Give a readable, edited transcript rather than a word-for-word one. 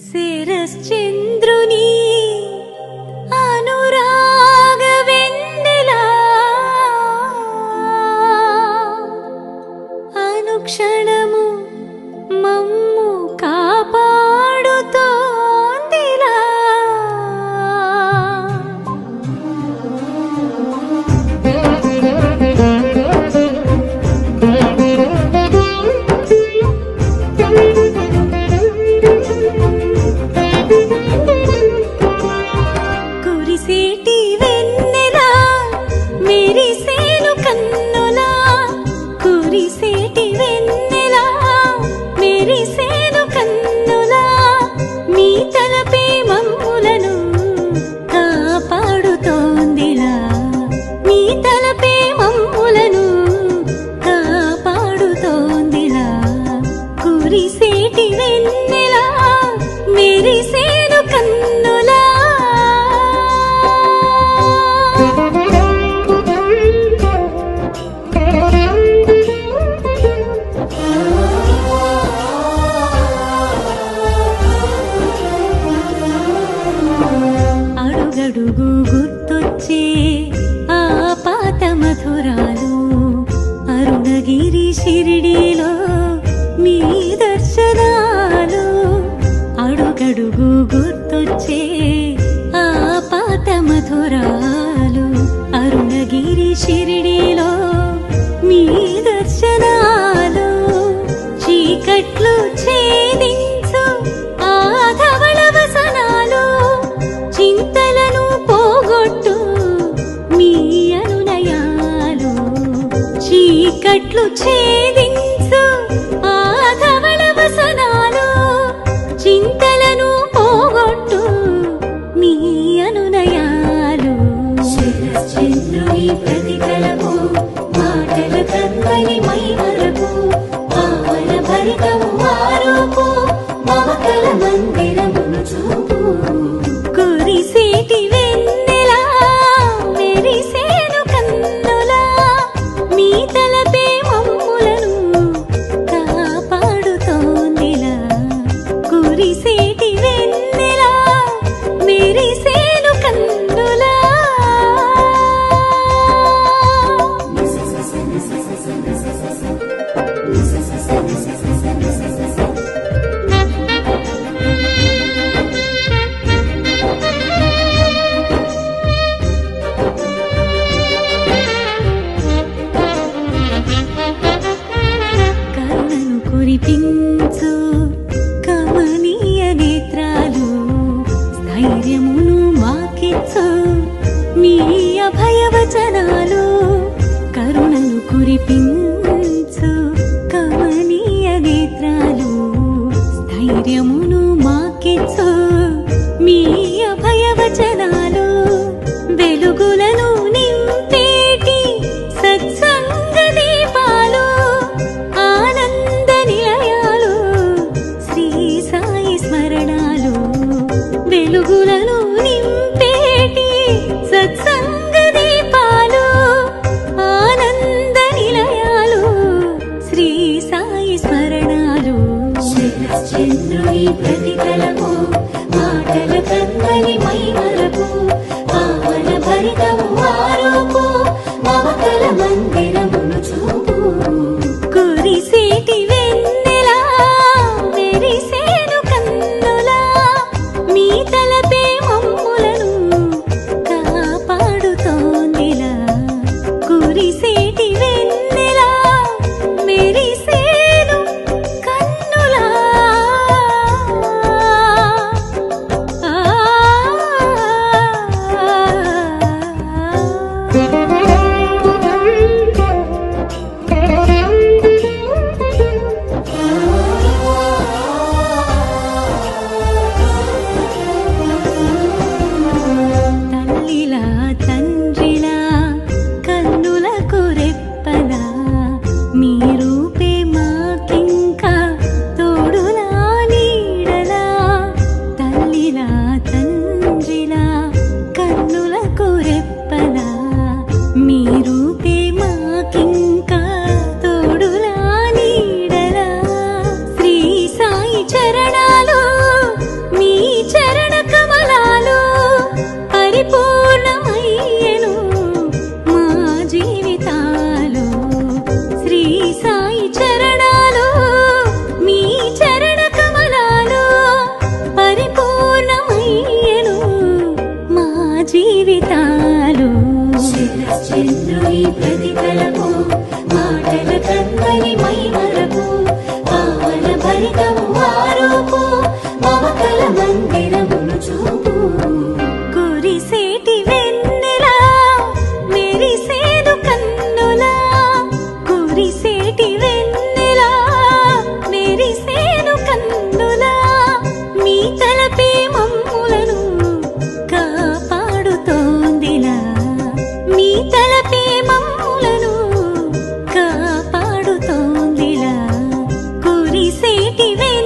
శరశ్చంద్రుని అనురాగ వెన్నెలా అనుక్షణము మమ్ము కాపాడుతోందిలా. కురిసేటి వెన్నెలా మెరిసేను కన్నులా, కురిసేటి వెన్నెలా మెరిసేను కన్నులా, మీ తలపే మమ్ములను కాపాడుతోందిలా, మీ తలపే మమ్ములను కాపాడుతోందిలా. కురిసేటి వెన్నెలా మెరిసేను కన్నులా. అడుగడుగు గుర్తొచ్చే ఆ పాత మధురాలు, అరుణగిరి షిరిడీలో మీ దర్శనాలు. అడుగడుగు గుర్తొచ్చే ఆ పాత మధురాలు, అరుణగిరి షిరిడీలో మీ దర్శనాలు. చీకట్లు ఛేదించు ఆ ధవళ వసనాలు, చింతలను పోగొట్టు మీ అనునయాలు. చీకట్లు ఛేదించు ఆ ధవళ వసనాలు, చింతలను పోగొట్టు మీ అనునయాలు. శరశ్చంద్రుని ప్రతికలకు మాటల కన్వని మై మరకు, పావన భరితము వారుకు మమతల మందిరమును చూపు. కురిసేటి వెన్నెలా మెరిసేను కన్నులా, మీ తలపే మమ్ములను కాపాడుతోందిలా. కురిసేటి వెన్నెలా మెరిసేను కన్నులా. కరుణను కురిపించు కమనీయ నేత్రాలు, స్థైర్యమును మాకిచ్చు మీ అభయవచనాలు. కరుణను కురిపించు కమనీయ నేత్రాలు, స్థైర్యమును మాకిచ్చు మీ అభయవచనాలు. వెలుగులను నింపేటి సత్సంగ దీపాలు, ఆనంద నిలయాలు, శ్రీ సాయి స్మరణాలు. వెలుగులను నింపేటి సత్సంగ దీపాలు, ఆనంద నిలయాలు, శ్రీ సాయి స్మరణాలు. శరశ్చంద్రుని ప్రతికలకు మాటల కన్వని మై మరకు, పావన భరితము వారుకు మమతల మందిరమును చూపు. కురిసేటి వెన్నెలా మెరిసేను కన్నులా, మీ తలపే మమ్ములను కాపాడుతోందిలా. కురిసేటి వెన్నెలా మెరిసేను కన్నులా. ఆ చంద్రుని ప్రతిఫలపు మాటల కందని మైమరపు పావన భరితము ఆరోపు మమతల మందిరమును చూపు కురిసేటి వెన్నెలా మెరిసేను కన్నులా కురిసేటి వెన్నెలా మెరిసేను కన్నులా మీ తలపే మమ్ములను కాపాడుతోందిలా మీ తలపే మమ్ములను కాపాడుతోందిలా కురిసేటి వెన్నెలా